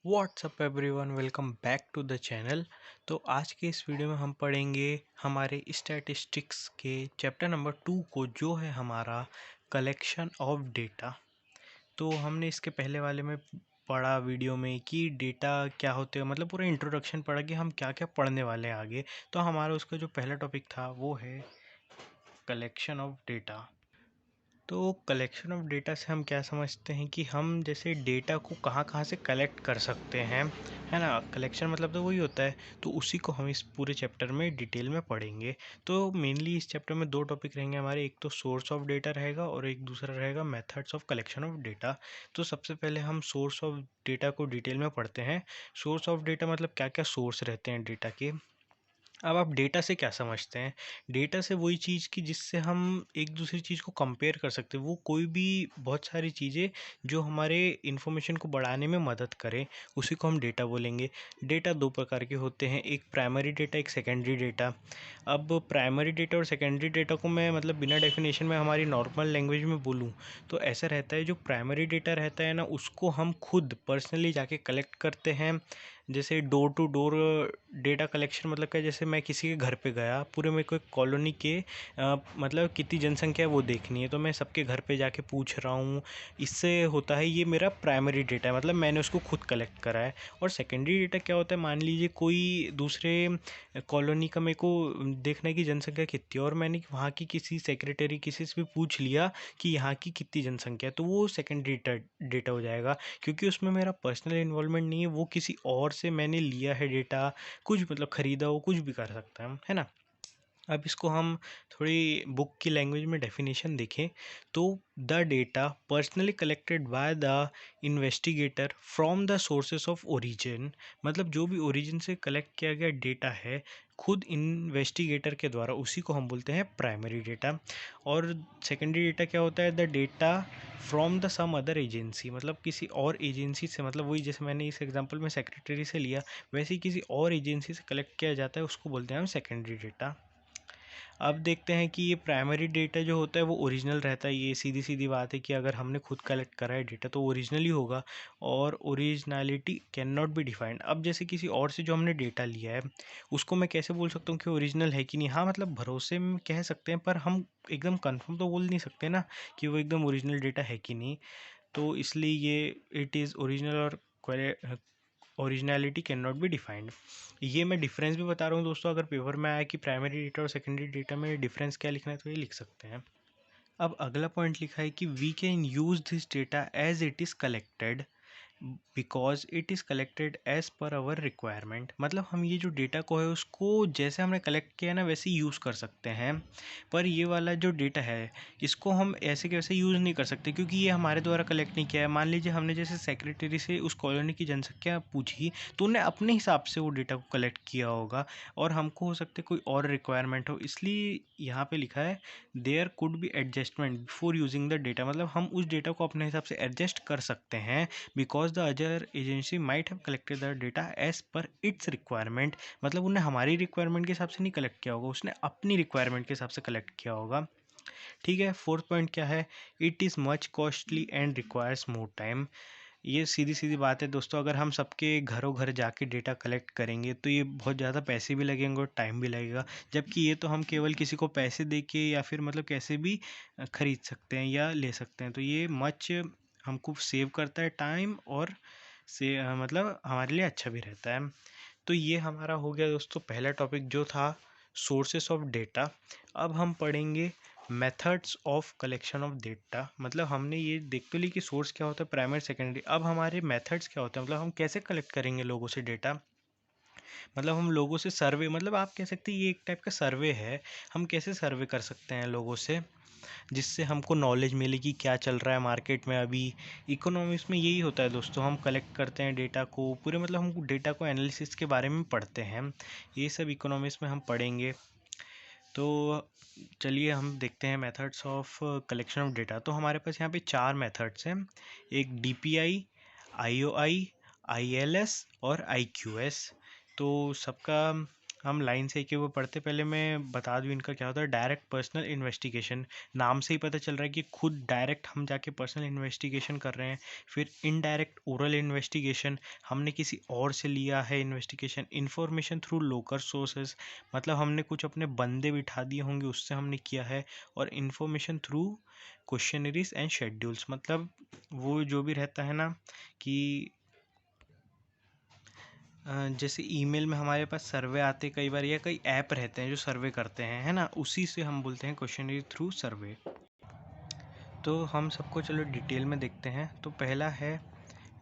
WhatsApp everyone, welcome back to the channel. तो आज के इस वीडियो में हम पढ़ेंगे हमारे स्टैटिस्टिक्स के चैप्टर नंबर 2 को, जो है हमारा कलेक्शन ऑफ डेटा। तो हमने इसके पहले वाले में पढ़ा वीडियो में कि डेटा क्या होते हैं, मतलब पूरा इंट्रोडक्शन पढ़ा कि हम क्या क्या पढ़ने वाले हैं आगे। तो हमारा उसका जो पहला टॉपिक था वो है कलेक्शन ऑफ डेटा। तो कलेक्शन ऑफ डेटा से हम क्या समझते हैं कि हम जैसे डेटा को कहाँ कहाँ से कलेक्ट कर सकते हैं, है ना। कलेक्शन मतलब तो वही होता है। तो उसी को हम इस पूरे चैप्टर में डिटेल में पढ़ेंगे। तो मेनली इस चैप्टर में दो टॉपिक रहेंगे हमारे, एक तो सोर्स ऑफ डेटा रहेगा और एक दूसरा रहेगा methods of collection of data. तो सबसे पहले हम सोर्स ऑफ डेटा को डिटेल में पढ़ते हैं। सोर्स ऑफ डेटा मतलब क्या क्या सोर्स रहते हैं डेटा के। अब आप डेटा से क्या समझते हैं? डेटा से वही चीज़ की जिससे हम एक दूसरी चीज़ को कंपेयर कर सकते हैं। वो कोई भी बहुत सारी चीज़ें जो हमारे इन्फॉर्मेशन को बढ़ाने में मदद करें, उसी को हम डेटा बोलेंगे। डेटा दो प्रकार के होते हैं, एक प्राइमरी डेटा, एक सेकेंडरी डेटा। अब प्राइमरी डेटा और सेकेंडरी डेटा को मैं मतलब बिना डेफिनेशन में हमारी नॉर्मल लैंग्वेज में बोलूँ तो ऐसा रहता है, जो प्राइमरी डेटा रहता है ना, उसको हम खुद पर्सनली जाके कलेक्ट करते हैं। जैसे door to door data collection मतलब क्या, जैसे मैं किसी के घर पे गया, पूरे मेरे को एक कॉलोनी के मतलब कितनी जनसंख्या है वो देखनी है, तो मैं सबके घर पे जाके पूछ रहा हूँ। इससे होता है, ये मेरा प्राइमरी डेटा है, मतलब मैंने उसको खुद कलेक्ट करा है। और सेकेंडरी डेटा क्या होता है, मान लीजिए कोई दूसरे कॉलोनी का मेरे को देखना है कि जनसंख्या कितनी है, और मैंने वहाँ की किसी सेक्रेटरी किसी से भी पूछ लिया कि यहाँ की कितनी जनसंख्या है, तो वो सेकेंडरी डेटा हो जाएगा। क्योंकि उसमें मेरा पर्सनल इन्वॉल्वमेंट नहीं है, वो किसी और से मैंने लिया है डेटा। कुछ मतलब ख़रीदा हो, कुछ भी कर सकता है हम, है ना। अब इसको हम थोड़ी बुक की लैंग्वेज में डेफिनेशन देखें तो the data personally collected by the investigator from the sources of origin, मतलब जो भी ओरिजिन से कलेक्ट किया गया डेटा है खुद इन्वेस्टिगेटर के द्वारा, उसी को हम बोलते हैं प्राइमरी डेटा। और सेकेंडरी डेटा क्या होता है, the data from the some other agency, मतलब किसी और एजेंसी से, मतलब वही जैसे मैंने इस एग्जांपल में सेक्रेटरी से लिया, वैसे ही किसी और एजेंसी से कलेक्ट किया जाता है, उसको बोलते हैं हम सेकेंडरी डेटा। अब देखते हैं कि ये प्राइमरी डेटा जो होता है वो ओरिजिनल रहता है। ये सीधी सीधी बात है कि अगर हमने खुद कलेक्ट करा है डेटा तो ओरिजिनल ही होगा, और originality can not be defined. अब जैसे किसी और से जो हमने डेटा लिया है उसको मैं कैसे बोल सकता हूँ कि ओरिजिनल है कि नहीं। हाँ, मतलब भरोसे में कह सकते हैं, पर हम एकदम कंफर्म तो बोल नहीं सकते ना कि वो एकदम ओरिजिनल डेटा है कि नहीं। तो इसलिए ये इट इज़ ओरिजिनल और originality can not be defined. ये मैं डिफरेंस भी बता रहा हूँ दोस्तों, अगर पेपर में आया कि प्राइमरी डेटा और सेकेंडरी डेटा में डिफरेंस क्या लिखना है तो ये लिख सकते हैं। अब अगला पॉइंट लिखा है कि we can use this data as it is collected because it is collected as per our requirement, मतलब हम ये जो डेटा को है उसको जैसे हमने कलेक्ट किया है ना वैसे ही यूज़ कर सकते हैं। पर ये वाला जो डेटा है इसको हम ऐसे के वैसे यूज़ नहीं कर सकते, क्योंकि ये हमारे द्वारा कलेक्ट नहीं किया है। मान लीजिए हमने जैसे सेक्रेटरी से उस कॉलोनी की जनसंख्या पूछी, तो उन्हें अपने हिसाब से वो डेटा को कलेक्ट किया होगा, और हमको हो सकता है कोई और रिक्वायरमेंट हो, इसलिए यहाँ पे लिखा है there could be adjustment before using the data, मतलब हम उस डेटा को अपने हिसाब से एडजस्ट कर सकते हैं। Because the other agency might have collected the data as per its requirement, मतलब उन्हें हमारी रिक्वायरमेंट के हिसाब से नहीं कलेक्ट किया होगा, उसने अपनी रिक्वायरमेंट के हिसाब से कलेक्ट किया होगा। ठीक है। फोर्थ पॉइंट क्या है, it is much costly and requires more time. ये सीधी सीधी बात है दोस्तों, अगर हम सबके घरों घर जाके डेटा कलेक्ट करेंगे तो ये बहुत ज़्यादा पैसे भी लगेंगे और टाइम भी लगेगा। जबकि ये तो हम केवल किसी को पैसे दे के या फिर मतलब कैसे भी ख़रीद सकते हैं या ले सकते हैं, तो ये मच हमको सेव करता है टाइम, और से मतलब हमारे लिए अच्छा भी रहता है। तो ये हमारा हो गया दोस्तों पहला टॉपिक जो था सोर्सेस ऑफ डेटा। अब हम पढ़ेंगे methods of collection of data, मतलब हमने ये देख तो ली कि सोर्स क्या होता है, प्राइमरी सेकेंडरी। अब हमारे मेथड्स क्या होते हैं, मतलब हम कैसे कलेक्ट करेंगे लोगों से डेटा। मतलब हम लोगों से सर्वे, मतलब आप कह सकते हैं ये एक टाइप का सर्वे है। हम कैसे सर्वे कर सकते हैं लोगों से जिससे हमको नॉलेज मिले कि क्या चल रहा है मार्केट में अभी। इकोनॉमिक्स में यही होता है दोस्तों, हम कलेक्ट करते हैं डेटा को पूरे, मतलब हम डेटा को एनालिसिस के बारे में पढ़ते हैं। ये सब इकोनॉमिक्स में हम पढ़ेंगे। तो चलिए हम देखते हैं methods of collection of data. तो हमारे पास यहाँ पे चार मेथड्स हैं, एक डीपीआई, आईओआई, आईएलएस और आईक्यूएस। तो सबका हम लाइन से एक वो पढ़ते, पहले मैं बता दूं इनका क्या होता है। डायरेक्ट पर्सनल इन्वेस्टिगेशन, नाम से ही पता चल रहा है कि खुद डायरेक्ट हम जाके पर्सनल इन्वेस्टिगेशन कर रहे हैं। फिर इनडायरेक्ट ओरल इन्वेस्टिगेशन, हमने किसी और से लिया है investigation. Information through local sources, मतलब हमने कुछ अपने बंदे बिठा दिए होंगे उससे हमने किया है। और information through questionnaires and schedules, मतलब वो जो भी रहता है ना कि जैसे ईमेल में हमारे पास सर्वे आते कई बार, या कई ऐप रहते हैं जो सर्वे करते हैं, है ना, उसी से हम बोलते हैं क्वेश्चनरी थ्रू सर्वे। तो हम सबको चलो डिटेल में देखते हैं। तो पहला है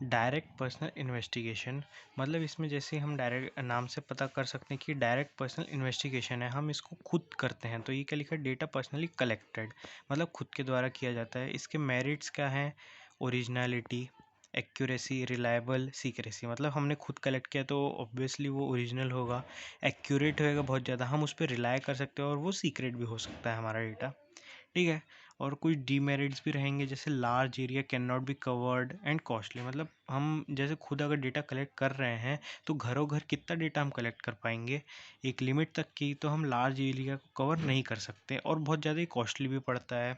डायरेक्ट पर्सनल इन्वेस्टिगेशन, मतलब इसमें जैसे हम डायरेक्ट नाम से पता कर सकते हैं कि डायरेक्ट पर्सनल इन्वेस्टिगेशन है, हम इसको खुद करते हैं। तो ये क्या लिखा है, डेटा पर्सनली कलेक्टेड, मतलब खुद के द्वारा किया जाता है। इसके मेरिट्स क्या हैं, ओरिजिनलिटी, एक्यूरेसी, रिलायबल, सीक्रेसी, मतलब हमने खुद कलेक्ट किया तो ऑब्वियसली वो ओरिजिनल होगा, एक्यूरेट होएगा बहुत ज़्यादा, हम उस पर रिलाई कर सकते हैं, और वो सीक्रेट भी हो सकता है हमारा डेटा, ठीक है। और कुछ डीमेरिट्स भी रहेंगे, जैसे large area can not be covered and costly, मतलब हम जैसे खुद अगर डेटा कलेक्ट कर रहे हैं तो घरों घर कितना डेटा हम कलेक्ट कर पाएंगे, एक लिमिट तक की, तो हम लार्ज एरिया को कवर नहीं कर सकते, और बहुत ज़्यादा ही कॉस्टली भी पड़ता है।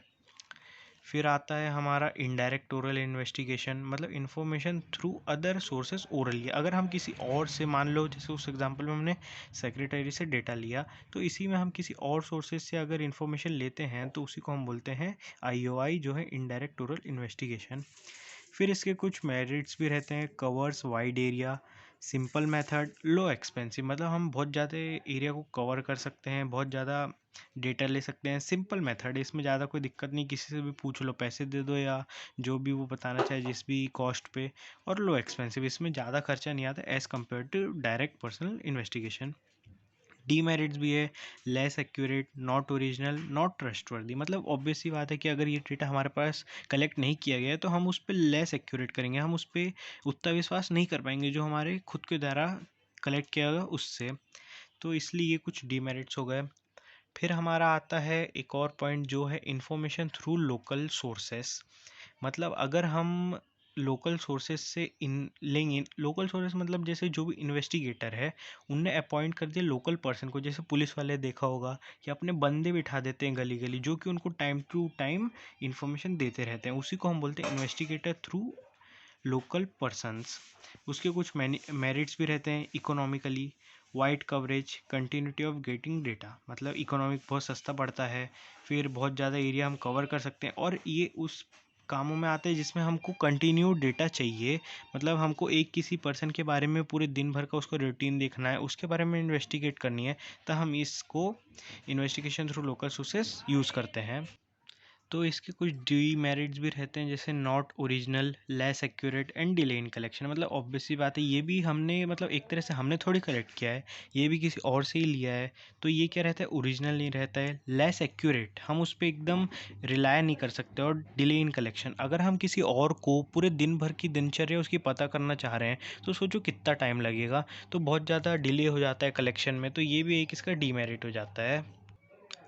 फिर आता है हमारा इनडायरेक्ट ओरल इन्वेस्टिगेशन, मतलब information through other sources orally, अगर हम किसी और से, मान लो जैसे उस एग्जांपल में हमने सेक्रेटरी से डेटा लिया, तो इसी में हम किसी और सोर्सेज से अगर इन्फॉर्मेशन लेते हैं तो उसी को हम बोलते हैं आईओआई, जो है इनडायरेक्ट ओरल इन्वेस्टिगेशन। फिर इसके कुछ मेरिट्स भी रहते हैं, covers wide area, simple method, low expensive, मतलब हम बहुत ज़्यादा एरिया को कवर कर सकते हैं, बहुत ज़्यादा डेटा ले सकते हैं। सिंपल मेथड, इसमें ज़्यादा कोई दिक्कत नहीं, किसी से भी पूछ लो, पैसे दे दो या जो भी वो बताना चाहे जिस भी कॉस्ट पे। और लो एक्सपेंसिव, इसमें ज़्यादा खर्चा नहीं आता as compare to direct personal investigation. Demerits भी है, less accurate, not original, not trustworthy, मतलब ऑब्वियस सी बात है कि अगर ये डेटा हमारे पास कलेक्ट नहीं किया गया है तो हम उस पर लेस एक्यूरेट करेंगे, हम उस पर उतना विश्वास नहीं कर पाएंगे जो हमारे खुद के द्वारा कलेक्ट किया गया उससे। तो इसलिए ये कुछ डीमेरिट्स हो गए। फिर हमारा आता है एक और पॉइंट, जो है इंफॉर्मेशन थ्रू लोकल सोर्सेस, मतलब अगर हम लोकल सोर्सेज से इन लेंगे, लोकल सोर्सेज मतलब जैसे जो भी इन्वेस्टिगेटर है उनने अपॉइंट कर दिया लोकल पर्सन को, जैसे पुलिस वाले देखा होगा कि अपने बंदे बिठा देते हैं गली गली, जो कि उनको टाइम टू टाइम इंफॉर्मेशन देते रहते हैं, उसी को हम बोलते हैं इन्वेस्टिगेटर थ्रू लोकल पर्सन्स। उसके कुछ मेरिट्स भी रहते हैं, economically, wide coverage, continuity of getting data, मतलब इकोनॉमिक, बहुत सस्ता पड़ता है, फिर बहुत ज़्यादा एरिया हम कवर कर सकते हैं, और ये उस कामों में आते हैं जिसमें हमको कंटिन्यू डेटा चाहिए, मतलब हमको एक किसी पर्सन के बारे में पूरे दिन भर का उसको रूटीन देखना है, उसके बारे में इन्वेस्टिगेट करनी है, तो हम इसको investigation through local sources use करते हैं। तो इसके कुछ डीमेरिट्स भी रहते हैं, जैसे not original, less accurate and delay in collection, मतलब ऑब्वियस सी बात है, ये भी हमने, मतलब एक तरह से हमने थोड़ी कलेक्ट किया है, ये भी किसी और से ही लिया है, तो ये क्या रहता है, ओरिजिनल नहीं रहता है, लेस एक्यूरेट, हम उस पर एकदम रिलाय नहीं कर सकते, और डिले इन कलेक्शन, अगर हम किसी और को पूरे दिन भर की दिनचर्या उसकी पता करना चाह रहे हैं तो सोचो कितना टाइम लगेगा, तो बहुत ज़्यादा डिले हो जाता है कलेक्शन में, तो ये भी एक इसका डीमेरिट हो जाता है।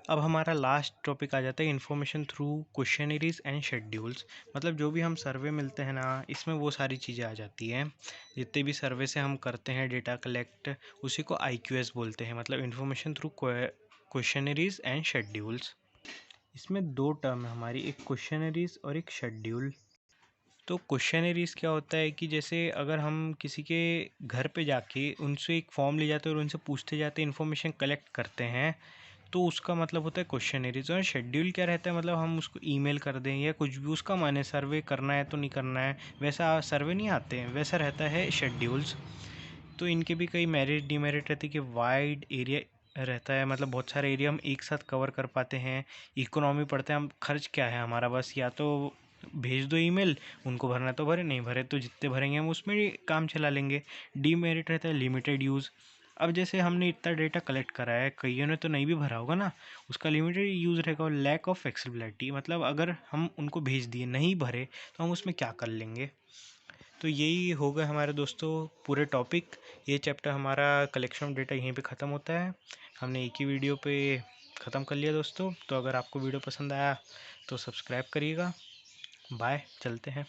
अब हमारा लास्ट टॉपिक आ जाता है information through questionnaires and schedules, मतलब जो भी हम सर्वे मिलते हैं ना, इसमें वो सारी चीज़ें आ जाती हैं, जितने भी सर्वे से हम करते हैं डेटा कलेक्ट, उसी को आईक्यूएस बोलते हैं, मतलब information through questionnaires and schedules. इसमें दो टर्म है हमारी, एक क्वेश्चनरीज और एक शेड्यूल। तो क्वेश्चनरीज क्या होता है कि जैसे अगर हम किसी के घर पे जाके उनसे एक फॉर्म ले जाते हैं और उनसे पूछते जाते हैं, इन्फॉर्मेशन कलेक्ट करते हैं, तो उसका मतलब होता है क्वेश्चनरीज। और शेड्यूल क्या रहता है, मतलब हम उसको ईमेल कर दें या कुछ भी, उसका माने सर्वे करना है तो नहीं करना है, वैसा सर्वे नहीं आते हैं, वैसा रहता है शेड्यूल्स। तो इनके भी कई मेरिट डीमेरिट रहती है, कि वाइड एरिया रहता है, मतलब बहुत सारे एरिया हम एक साथ कवर कर पाते हैं, इकोनॉमी पड़ता है, हम खर्च क्या है हमारा, बस या तो भेज दो ईमेल, उनको भरना तो भरे, नहीं भरे तो जितने भरेंगे हम उसमें ही काम चला लेंगे। डीमेरिट रहता है लिमिटेड यूज़, अब जैसे हमने इतना डेटा कलेक्ट करा है, कईयों ने तो नहीं भी भरा होगा ना, उसका लिमिटेड यूज़ रहेगा। और लैक ऑफ फ्लेक्सिबिलिटी, मतलब अगर हम उनको भेज दिए नहीं भरे तो हम उसमें क्या कर लेंगे। तो यही हो गए हमारे दोस्तों पूरे टॉपिक, ये चैप्टर हमारा कलेक्शन ऑफ डेटा यहीं पे ख़त्म होता है, हमने एक ही वीडियो पे ख़त्म कर लिया दोस्तों। तो अगर आपको वीडियो पसंद आया तो सब्सक्राइब करिएगा। बाय, चलते हैं।